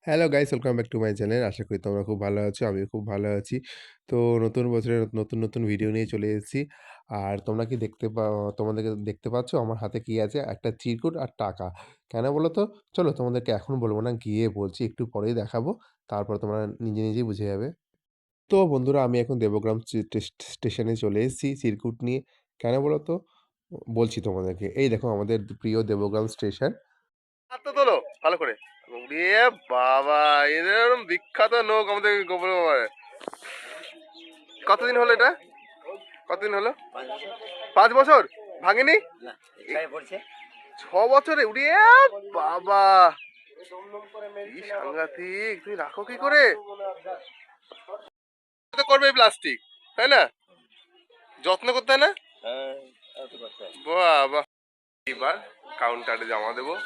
Hello guys, welcome back to my channel. আশা করি তোমরা খুব ভালো আছো। আমিও খুব ভালো আছি। তো নতুন বছরে নতুন ভিডিও নিয়ে চলে এসেছি। আর তোমরা কি তোমাদেরকে দেখতে পাচ্ছ আমার হাতে কি আছে? একটা চিরকুট আর টাকা। কেন বলো তো? চলো তোমাদেরকে এখন বলব না, গিয়ে বলছি। একটু পরেই দেখাবো। তারপর তোমরা নিজেই বুঝে যাবে। তো বন্ধুরা, আমি এখন দেবগ্রাম স্টেশনে চলে এসেছি চিরকুট নিয়ে। কেন বলো তো? বলছি তোমাদেরকে। এই দেখো আমাদের প্রিয় দেবগ্রাম স্টেশন। হাতটা তোলো ভালো করে। ওরে বাবা, এরকম বিখ্যাত লোক আমাদের গোপাল বাবার। কতদিন হলো এটা? কতদিন হলো? 5 বছর ভাঙেনি? 6 বছরে? উড়ে বাবা, কি সাংঘাতিক! তুই রাখো কি করে? তো করবে প্লাস্টিক, তাই না? যত্ন করতে হয় না? বাবা, এবার কাউন্টারে জমা দেবো।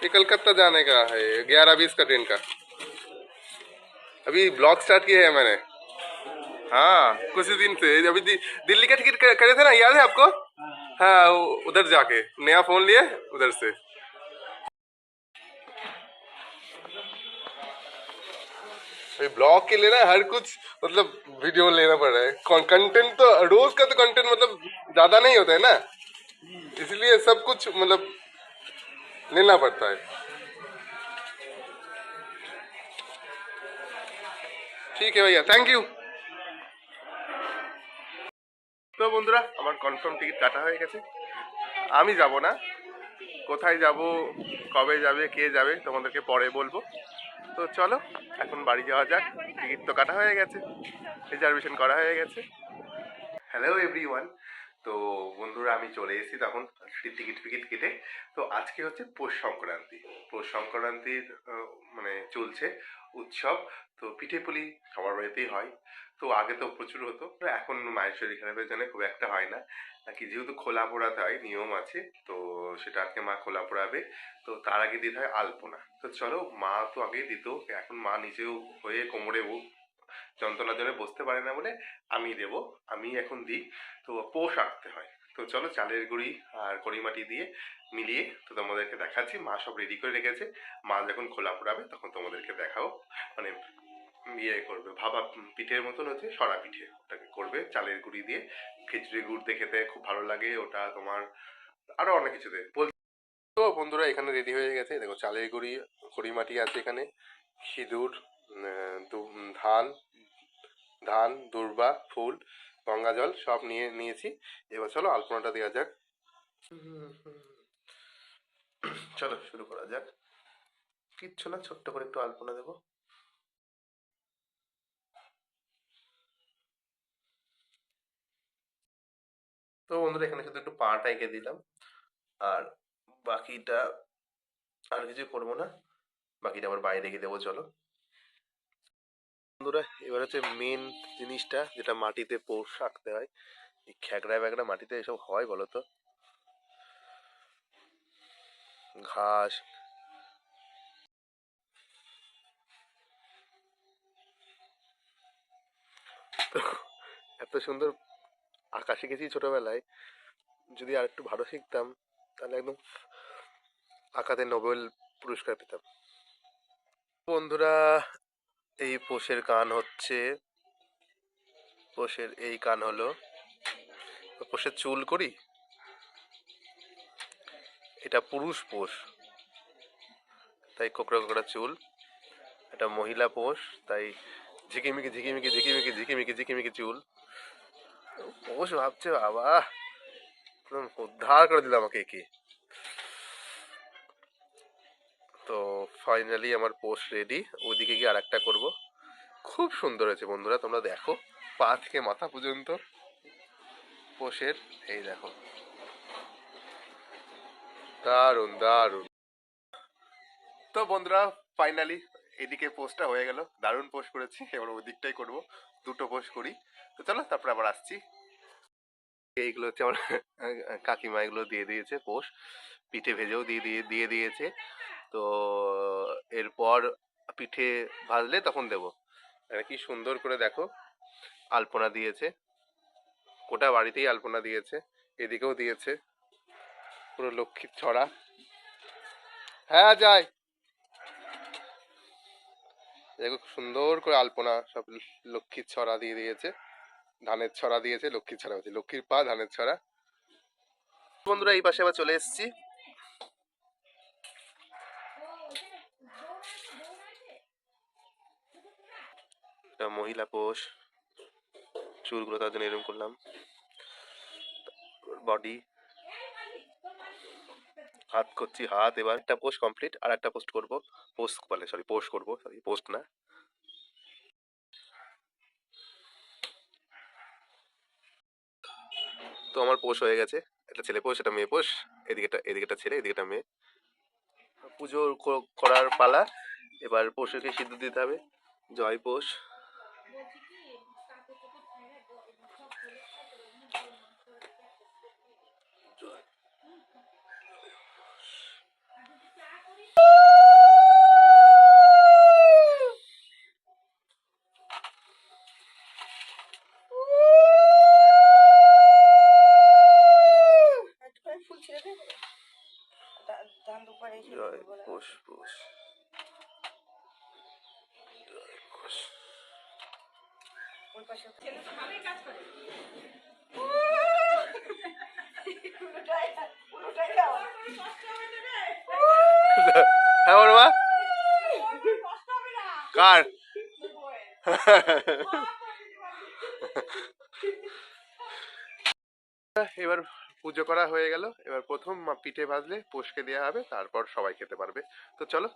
ये कलकत्ता जाने का है, 11:20 का ट्रेन का। अभी ब्लॉग स्टार्ट किया है मैंने। हाँ, कुछ ही दिन से। अभी दिल्ली का टिकट करे थे ना, याद है आपको? हाँ, उधर जाके नया फोन लिए उधर से। अभी ब्लॉग के लिए ना हर कुछ मतलब वीडियो लेना पड़ रहा है। कंटेंट तो रोज का तो कंटेंट मतलब ज्यादा नहीं होता है ना, इसलिए सब कुछ मतलब लेना पड़ता है। ठीक है भैया, थैंक यू। তো বন্ধুরা, আমার কনফার্ম টিকিট কাটা হয়ে গেছে। আমি যাব না। কোথায় যাব, কবে যাবে, কে যাবে তোমাদেরকে পরে বলবো। তো চলো এখন বাড়ি যাওয়া যাক। টিকিট তো কাটা হয়ে গেছে, রিজার্ভেশন করা হয়ে গেছে। Hello everyone. তো বন্ধুরা, আমি চলে এসেছি তখন টিকিট ফিকিট কেটে। তো আজকে হচ্ছে পৌষ সংক্রান্তি। পৌষ সংক্রান্তির মানে চলছে উৎসব। তো পিঠে পুলি সবার বাড়িতেই হয়। তো আগে তো প্রচুর হতো, এখন মায়ের শরীর খারাপের জন্য খুব একটা হয় না। নাকি যেহেতু খোলা পোড়াতে হয়, নিয়ম আছে, তো সেটা আজকে মা খোলা পোড়াবে। তো তার আগে দিতে হয় আলপনা। তো চলো, মা তো আগে দিত, এখন মা নিজেও হয়ে কোমরে যন্ত্রণার জন্য বসতে পারে না বলে আমি দেব। আমি এখন দিই। তো পোষ আঁকতে হয়। তো চলো, চালের গুঁড়ি আর কড়িমাটি দিয়ে মিলিয়ে তো তোমাদেরকে দেখাচ্ছি। মা সব রেডি করে রেখেছে। মা যখন খোলা পোড়াবে তখন তোমাদেরকে দেখাবো। মানে ইয়ে করবে, ভাপা পিঠের মতন হচ্ছে সরা পিঠে, ওটাকে করবে চালের গুঁড়ি দিয়ে। খিচুড়ি গুড় দিয়ে খেতে খুব ভালো লাগে ওটা তোমার, আরো অনেক কিছু দিয়ে। তো বন্ধুরা, এখানে রেডি হয়ে গেছে। দেখো, চালের গুঁড়ি, কড়িমাটি আছে এখানে, সিঁদুর, ধান, দূর্বা, ফুল, গঙ্গা জল সব নিয়েছি। এবার চলো আলপনাটা দেওয়া যাক। চলো শুরু করা যাক। কিচ্ছু না, ছোট্ট করে একটু আলপনা দেবো। তো বন্ধুরা, এখানে শুধু একটু পাটা এঁকে দিলাম। আর বাকিটা আর কিছু করবো না, বাকিটা আবার বাইরে রেখে দেবো। চলো বন্ধুরা, এবার হচ্ছে মেন জিনিসটা, যেটা মাটিতে পৌষ আঁকতে হয়। এই খ্যাকড়া ব্যাগড়া মাটিতে এসব হয় বলো তো? ঘাস। এত সুন্দর আঁকা শিখেছি ছোটবেলায়, যদি আর একটু ভালো শিখতাম তাহলে একদম আঁকাতে নোবেল পুরস্কার পেতাম। বন্ধুরা, এই পোষের গান হচ্ছে, পোষের এই গান হলো, পোষের চুল করি, এটা পুরুষ পোষ, তাই কোকড়া কোকড়া চুল। এটা মহিলা পোষ, তাই ঝিকিমিকি ঝিকিমিকি ঝিকিমিকি ঝিকিমিকি ঝিকিমিকি চুল। পোষ ভাবছে বাবা, একদম উদ্ধার করে দিল আমাকে একে। তো ফাইনালি আমার পোস্ট রেডি। ওইদিকে গিয়ে আর একটা করবো। খুব সুন্দর হয়েছে বন্ধুরা, তোমরা দেখো, পা থেকে মাথা পর্যন্ত পোষের। এই দেখো, দারুন দারুন। তো বন্ধুরা, ফাইনালি এদিকে পোস্টটা হয়ে গেল। দারুণ পোস্ট করেছি, এবার ওই দিকটাই করবো। দুটো পোস্ট করি। তো চলো, তারপরে আবার আসছি। এইগুলো হচ্ছে আমার কাকিমা, এগুলো দিয়ে দিয়েছে পোস্ট। পিঠে ভেজেও দিয়ে দিয়েছে। তো এরপর পিঠে ভাজলে তখন দেবো। কি সুন্দর করে দেখো, আলপনা দিয়েছে, গোটা বাড়িতেই আলপনা দিয়েছে, এদিকেও দিয়েছে। পুরো লক্ষ্মীর ছড়া। হ্যাঁ যাই দেখো সুন্দর করে আলপনা সব লক্ষ্মীর ছড়া দিয়ে দিয়েছে, ধানের ছড়া দিয়েছে, লক্ষ্মীর ছড়া হচ্ছে লক্ষ্মীর পা ধানের ছড়া। বন্ধুরা এই পাশে আবার চলে এসেছি, মহিলা পোষ, চুলগুলো তার জন্য এরকম করলাম, বডি হাত করছি, হাত এবার একটা পোস্ট কমপ্লিট, আর একটা পোস্ট করবো, পোস্ট বলে সরি পোস্ট করবো, সরি পোস্ট না। তো আমার পোষ হয়ে গেছে, একটা ছেলে পোষ একটা মেয়ে পোষ, এদিকেটা ছেলে এদিকেটা মেয়ে। পুজো করার পালা, এবার পশুকে সিঁদুর দিতে হবে। জয় পোষ। জয় পোষ পোষ জয় পোষ। হ্যাঁ বড় মা কার এবার পুজো করা হয়ে গেল, এবার প্রথম পিঠে ভাজলে পোষকে দেওয়া হবে, তারপর সবাই খেতে পারবে। তো চলো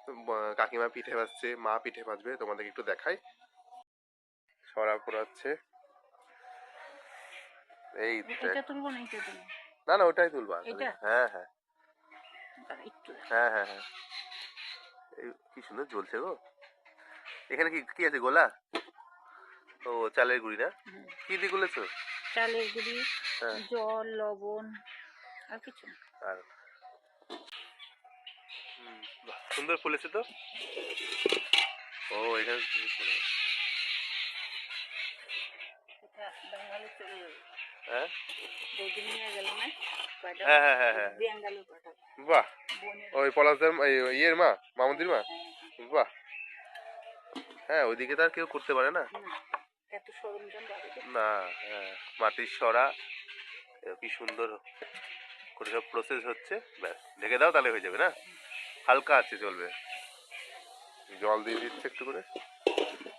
কাকিমা পিঠে ভাজছে, মা পিঠে ভাজবে, তোমাদেরকে একটু দেখাই। সরা পোড়াচ্ছে, এই এটা তুলবো না, এটা তুলবো। না না ওটাই তুলবা। হ্যাঁ হ্যাঁ হ্যাঁ হ্যাঁ হ্যাঁ এই কি সুন্দর জ্বলছে গো। এখানে কি কি আছে গোলা? ও চালের গুঁড়ি না, কি দিয়ে গুলেছো? চালের গুঁড়ি, জল, লবণ, আর কিছু না। আর সুন্দর ফুলেছে তো। ও এখানে বেঙ্গালুরু চলে যাবে। হ্যাঁ দুদিন নিয়ে গেল না, হ্যাঁ হ্যাঁ হ্যাঁ হ্যাঁ বেঙ্গালুরু পাঠাবো। বাহ, ওই পলাশদার ইয়ের মা, মামুদির মা। বাহ, হ্যাঁ ওইদিকে তো আর কেউ করতে পারে না। এত সরঞ্জাম না, হ্যাঁ মাটির সরা কি সুন্দর করে সব প্রসেস হচ্ছে, ব্যাস ঢেকে দাও তাহলে হয়ে যাবে না, হালকা আছে চলবে। জল দিয়ে দিচ্ছে একটু করে।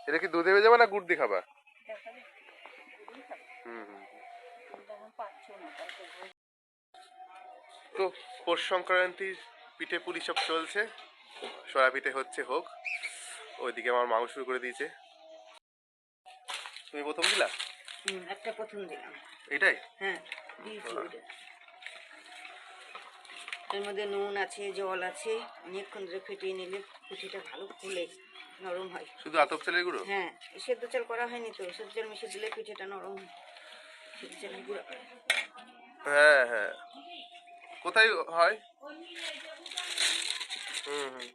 এটা কি দুধে ভেজাবে না গুড় দিয়ে খাবা? হুম হুম। তো পৌষ সংক্রান্তির পিঠে পুলি সব চলছে, সরা পিঠে হচ্ছে হোক, ওইদিকে আমার মাংস শুরু করে দিয়েছে। তুমি প্রথম দিলা? একটা প্রথম দিলাম। এটাই? হ্যাঁ দিয়েছি ওইটা। এর মধ্যে নুন আছে, জল আছে, অনেকক্ষণ ধরে ফেটিয়ে নিলে পিঠেটা ভালো ফুলে নরম হয়। শুধু আতপ চালের গুঁড়ো? হ্যাঁ, সেদ্ধ চাল করা হয়নি তো, সেদ্ধ চাল মিশিয়ে দিলে পিঠেটা নরম হয়। সেদ্ধ চালের গুঁড়ো। হ্যাঁ হ্যাঁ কোথায় হয়? হুম হুম।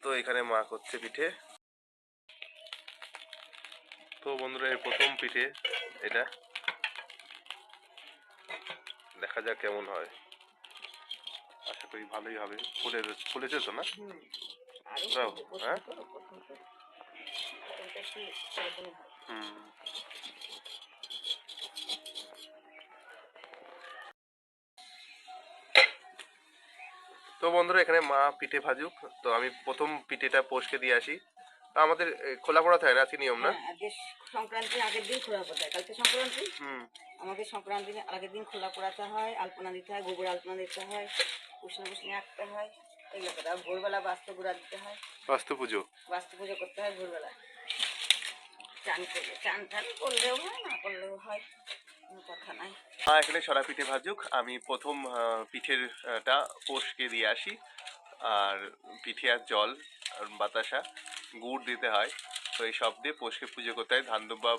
তো এখানে মা করছে পিঠে। তো বন্ধুরা এর প্রথম পিঠে এটা, দেখা যাক কেমন হয়, আশা করি ভালোই হবে। ফুলেছে তো না? হ্যাঁ হুম। তো বন্ধুরা এখানে মা পিঠে ভাজুক, তো আমি প্রথম পিঠেটা পোষকে দিয়ে আসি। তো আমাদের খোলা পড়া থাকে না আজকে নিয়ম না? আজকে সংক্রান্তির আগের দিন খোলা পোড়াতে হয়, কালকে সংক্রান্তি। আমাদের সংক্রান্তির আগের দিন খোলা পোড়াতে হয়, আলপনা দিতে হয়, গোবর আলপনা দিতে হয়, উষ্ণ পুষ্ণি আঁকতে হয়, এগুলো করে। আর ভোরবেলা বাস্তু গুঁড়া দিতে হয়, বাস্তু পুজো করতে হয় ভোরবেলা। চান টান করলেও হয়, না করলেও হয়, কোনো কথা নাই। এখানে সরা পিঠে ভাজুক, আমি প্রথম পিঠেরটা পোষকে দিয়ে আসি। আর পিঠে আর জল আর বাতাসা গুড় দিতে হয়, তো এই সব দিয়ে পোষকে পুজো করতে হয়। ধান দুব্বা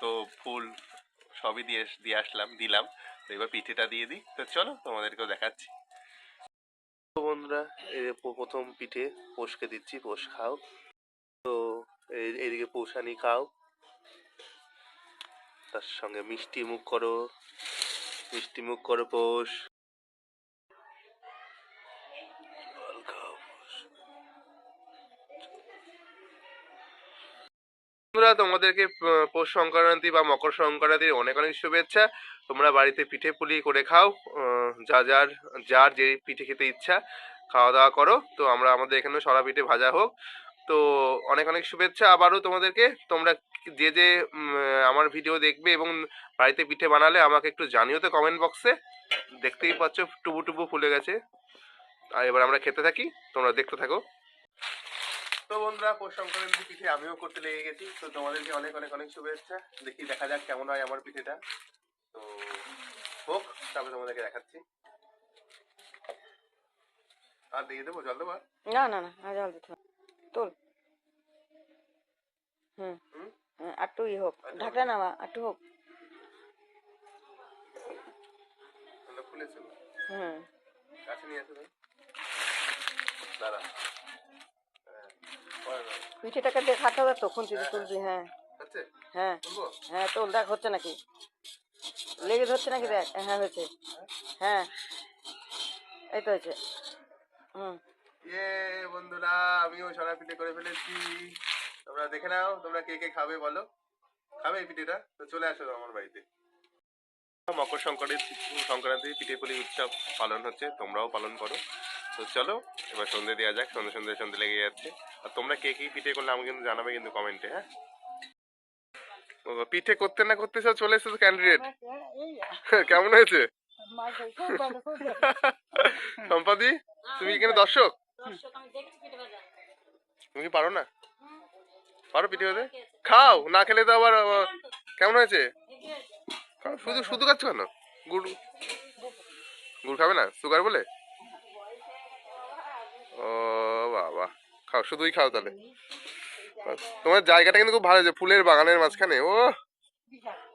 তো ফুল সবই দিয়ে আসলাম, দিলাম। তো এবার পিঠেটা দিয়ে দিই, তো চলো তোমাদেরকেও দেখাচ্ছি। তো বন্ধুরা এই প্রথম পিঠে পোষকে দিচ্ছি, পোষ খাও। তো এইদিকে পৌষানি খাও। তার সঙ্গে মিষ্টি মুখ করো, মিষ্টি মুখ করো পোষ। বন্ধুরা তোমাদেরকে পৌষ সংক্রান্তি বা মকর সংক্রান্তির অনেক অনেক শুভেচ্ছা। তোমরা বাড়িতে পিঠে পুলি করে খাও, যার যার যে পিঠে খেতে ইচ্ছা খাওয়া দাওয়া করো। তো আমরা আমাদের এখানে সরা পিঠে ভাজা হোক। তো অনেক অনেক শুভেচ্ছা আবারও তোমাদেরকে। তোমরা যে যে আমার ভিডিও দেখবে এবং বাড়িতে পিঠে বানালে আমাকে একটু জানিও তো কমেন্ট বক্সে। দেখতেই পাচ্ছ টুবু টুবু ফুলে গেছে। আর এবার আমরা খেতে থাকি, তোমরা দেখতে থাকো। তো বন্ধুরা পৌষ সংক্রান্তি পিঠে আমিও করতে লেগে গেছি। তো তোমাদেরকে অনেক অনেক অনেক শুভেচ্ছা। দেখি দেখা যাক কেমন হয় আমার পিঠেটা। তো হোক, তারপরে তোমাদেরকে দেখাচ্ছি। আর দিয়ে দেবো, জল দেবো? না না না, জল দিতে হবে। তোল। হুম, একটু হোক, ঢাকা নামা একটু হোক। ফুলেছে? হুম, কাছে নিয়ে আসো দাদা। পিঠেটাকে দেখাতে হবে তখন তুই তুলবি। হ্যাঁ হ্যাঁ হ্যাঁ, তোল, দেখ হচ্ছে নাকি, লেগে ধরছে নাকি, দেখ। হ্যাঁ হয়েছে, হ্যাঁ এই তো হয়েছে। হুম, বন্ধুরা আমিও সরা পিঠে করে ফেলেছি। তোমরা দেখে নাও, তোমরা কে কে খাবে বলো। খাবে এই পিঠেটা? তো চলে আসো আমার বাড়িতে। মকর সংক্রান্তি পিঠে পুলি উৎসব পালন হচ্ছে, তোমরাও পালন করো। তো চলো এবার সন্ধে দেওয়া যাক। সন্ধে লেগে যাচ্ছে। আর তোমরা কে কি পিঠে করলে আমাকে কিন্তু জানাবে কিন্তু কমেন্টে। হ্যাঁ, পিঠে করতে না করতে সব চলে এসেছে ক্যান্ডিডেট। কেমন হয়েছে সম্পাদি? তুমি এখানে দর্শক, তুমি কি পারো না? পারো পিঠে হতে? খাও, না খেলে তো আবার কেমন হয়েছে? শুধু শুধু খাচ্ছ কেন? গুড় গুড় খাবে না সুগার বলে? ও বাবা, খাও, শুধুই খাও তাহলে। তোমার জায়গাটা কিন্তু খুব ভালো, যে ফুলের বাগানের মাঝখানে। ও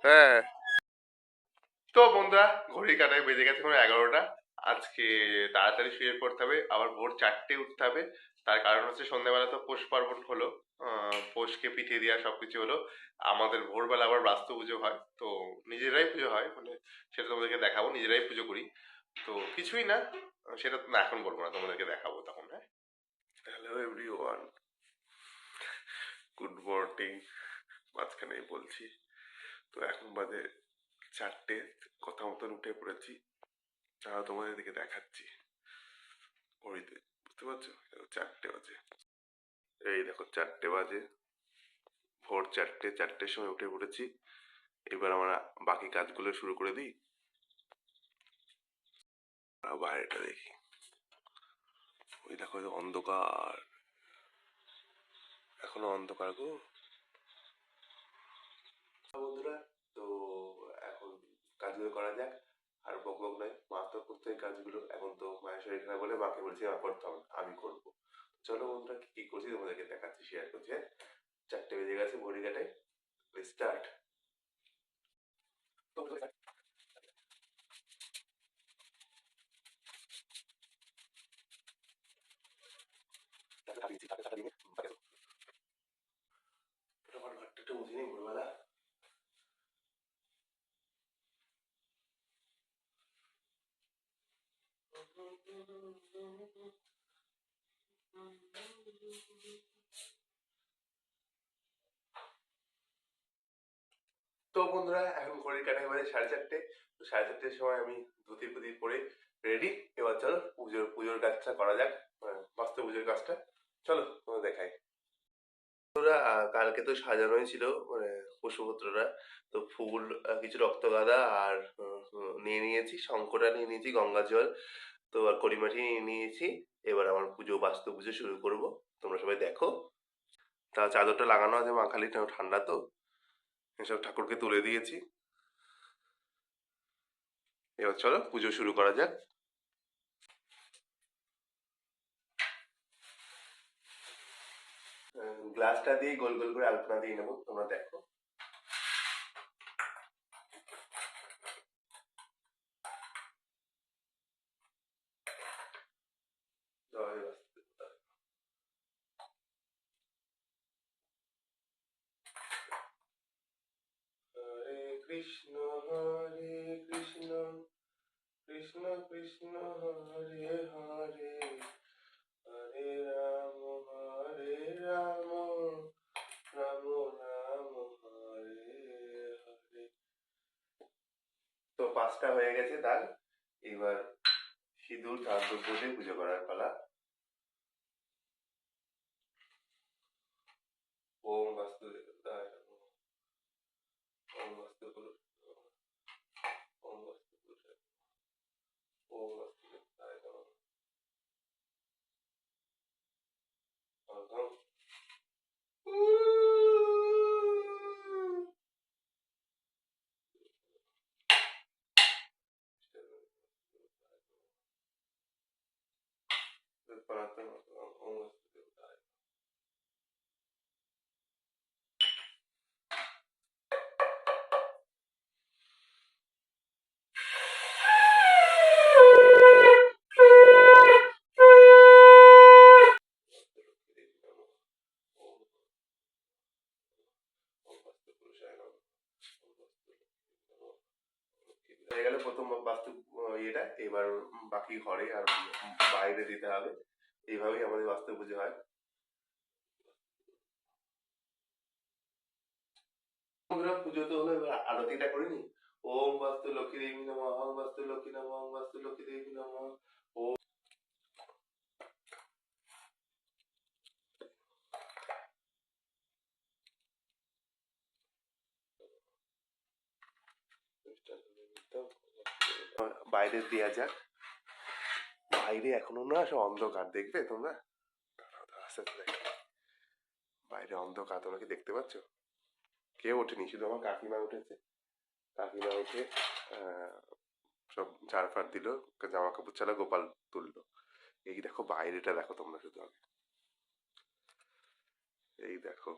হ্যাঁ। তো বন্ধুরা ঘড়ির কাঁটায় বেজে গেছে এখন 11টা। আজকে তাড়াতাড়ি শুয়ে পড়তে হবে, আবার ভোর 4টে উঠতে হবে। তার কারণ হচ্ছে সন্ধ্যাবেলা তো পৌষ পার্বণ হলো, পৌষকে পিঠে দেওয়া সবকিছু হলো। আমাদের ভোরবেলা আবার বাস্তু পুজো হয়, তো নিজেরাই পুজো হয়, মানে সেটা তোমাদেরকে দেখাবো। নিজেরাই পুজো করি, তো কিছুই না, সেটা না এখন বলবো না, তোমাদেরকে দেখাবো তখন। হ্যাঁ, হ্যালো এভরিওয়ান, গুড মর্নিং। মাঝখানেই বলছি। তো এখন বাজে 4টে, কথা মতন উঠে পড়েছি। তারা তোমাদের দিকে দেখাচ্ছি ঘড়িতে, বুঝতে পারছো? 4টে বাজে, এই দেখো 4টে বাজে, ভোর 4টে। 4টের সময় উঠে পড়েছি। এবার আমরা বাকি কাজগুলো শুরু করে দিই। বাইরেটা দেখি, ওই দেখো অন্ধকার, এখনো অন্ধকার গো বন্ধুরা। তো এখন কাজগুলো করা যাক, আর বক বক নয়, মা তো করতে কাজগুলো। এখন তো মায়ের শরীর খারাপ বলে মাকে বলছি আমার করতে হবে, আমি করবো। চলো বন্ধুরা কি করছি তোমাদেরকে দেখাচ্ছি, শেয়ার করছি। হ্যাঁ, 4টে বেজে গেছে ঘড়ি কাটায়, স্টার্ট। ঘরটা মুছে নিই ভোরবেলা। তো বন্ধুরা এখন ঘড়ির কাটায় বাজে 4:30। তো 4:30-র সময় আমি ধুতি পুতি পরে রেডি। এবার চলো পুজোর কাজটা করা যাক, বাস্তু পুজোর কাজটা। চলো তোমাদের দেখাই। বন্ধুরা কালকে তো সাজানোই ছিল, মানে পশুপুত্ররা। তো ফুল, কিছু রক্তগাঁদা আর নিয়ে নিয়েছি, শঙ্করা নিয়ে নিয়েছি, গঙ্গা জল, তো আর কড়িমাটি নিয়ে নিয়েছি। এবার আমার বাস্তু পুজো শুরু করব। তোমরা সবাই দেখো। তা চাদরটা লাগানো আছে, মা খালি ঠান্ডা তো, এসব ঠাকুরকে তুলে দিয়েছি। এবার চলো পুজো শুরু করা যাক। গ্লাসটা দিয়ে গোল গোল করে আলপনা দিয়ে নেবো, তোমরা দেখো। জয় বাস্তু। হরে তো 5টা হয়ে গেছে তার, এবার সিঁদুর ধান দ্রব্য দিয়ে পুজো করার পালা। ওম বাস্তু দেবতায় নমঃ। ওম বাস্তু পুরুষায় নমঃ। ওম বাস্তু পুরুষায় নমঃ। ওম বাস্তু দেবতায় নমঃ। অর্ঘ্যম। তৎপরাত্মা ওম বাস্তু দেবতায়। হয়ে গেল প্রথম বাস্তু ইয়েটা, এবার বাকি ঘরে আর বাইরে দিতে হবে। এইভাবেই আমাদের বাস্তু পুজো হয়। বন্ধুরা, পুজো তো হলো, এবার আরতিটা করিনি। ওম বাস্তু লক্ষ্মী দেবী নমঃ। ওম বাস্তু লক্ষ্মী নমঃ। ওম বাস্তু লক্ষ্মী দেবী নমঃ। ওম বাইরে দেয়া যাক। বাইরে এখনো না সব অন্ধকার, দেখবে তোমরা? আস্তে আস্তে দেখো। বাইরে অন্ধকার, তোমরা কি দেখতে পাচ্ছ? কেউ ওঠেনি, শুধু আমার কাকিমা উঠেছে। কাকিমা উঠে সব ঝাড় ফাড় দিল, জামা কাপড় ছাড়া গোপাল তুললো। এই দেখো বাইরেটা, দেখো তোমরা শুধু আগে। এই দেখো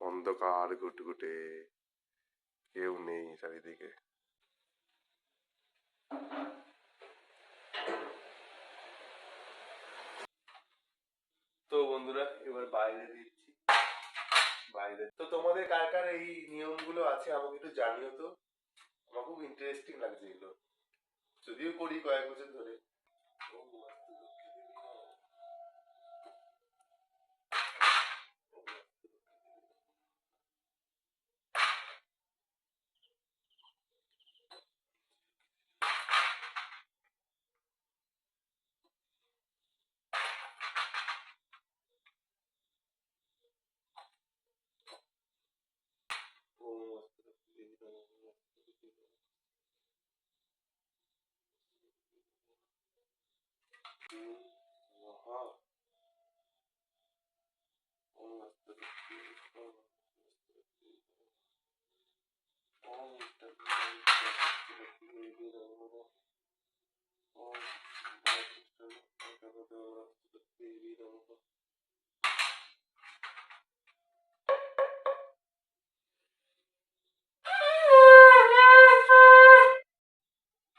অন্ধকার ঘুটঘুটে, কেউ নেই চারিদিকে। তো বন্ধুরা, এবার বাইরে দিচ্ছি। বাইরে তো তোমাদের কার কার এই নিয়মগুলো আছে আমাকে একটু জানিও তো। আমার খুব ইন্টারেস্টিং লাগছে এগুলো, যদিও করি কয়েক বছর ধরে।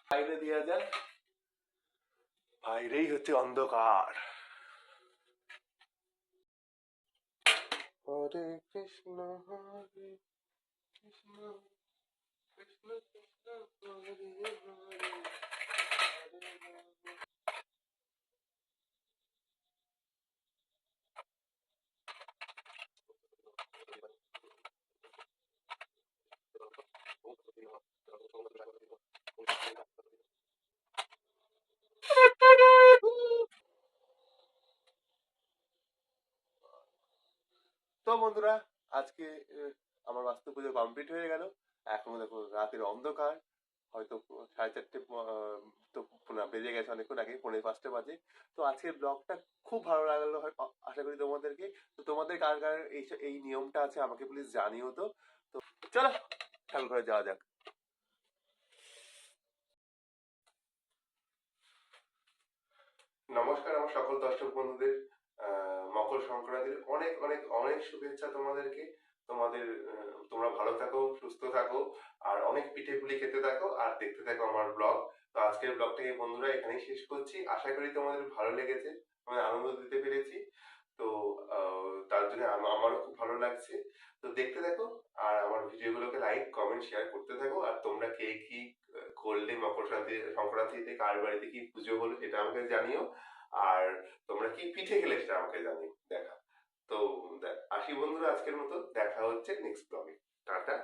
বাইরে দেওয়া যাক। বাইরেই হচ্ছে অন্ধকার। হরে কৃষ্ণ হরে কৃষ্ণ কৃষ্ণ কৃষ্ণ হরে হরে। তো বন্ধুরা, আজকে আমার বাস্তু পুজো কমপ্লিট হয়ে গেল। এখনো দেখো রাতের অন্ধকার, হয়তো 4:30 তো না, বেজে গেছে অনেকক্ষণ আগে, 4:45 বাজে। তো আজকের ব্লগটা খুব ভালো লাগলো আশা করি তোমাদেরকে। তো তোমাদের কার কার এই নিয়মটা আছে আমাকে প্লিজ জানিও তো। তো চলো ঠাকুর ঘরে যাওয়া যাক। নমস্কার আমার সকল দর্শক বন্ধুদের। মকর সংক্রান্তির অনেক অনেক অনেক শুভেচ্ছা তোমাদেরকে। তোমরা ভালো থাকো, সুস্থ থাকো, আর অনেক পিঠে পুলি খেতে থাকো, আর দেখতে থাকো আমার ব্লগ। তো আজকের ব্লগটাকে বন্ধুরা এখানেই শেষ করছি। আশা করি তোমাদের ভালো লেগেছে, আমি আনন্দ দিতে পেরেছি। তো তার জন্য আমারও খুব ভালো লাগছে। তো দেখতে থাকো, আর আমার ভিডিওগুলোকে লাইক কমেন্ট শেয়ার করতে থাকো। আর তোমরা কে কি করলে মকর সংক্রান্তিতে, কার বাড়িতে কি পুজো হলো সেটা আমাকে জানিও। আর তোমরা কি পিঠে খেলে সেটা আমাকে জানিও। দেখা তো আসি বন্ধুরা, আজকের মতো দেখা হচ্ছে নেক্সট ব্লগে। টাটা।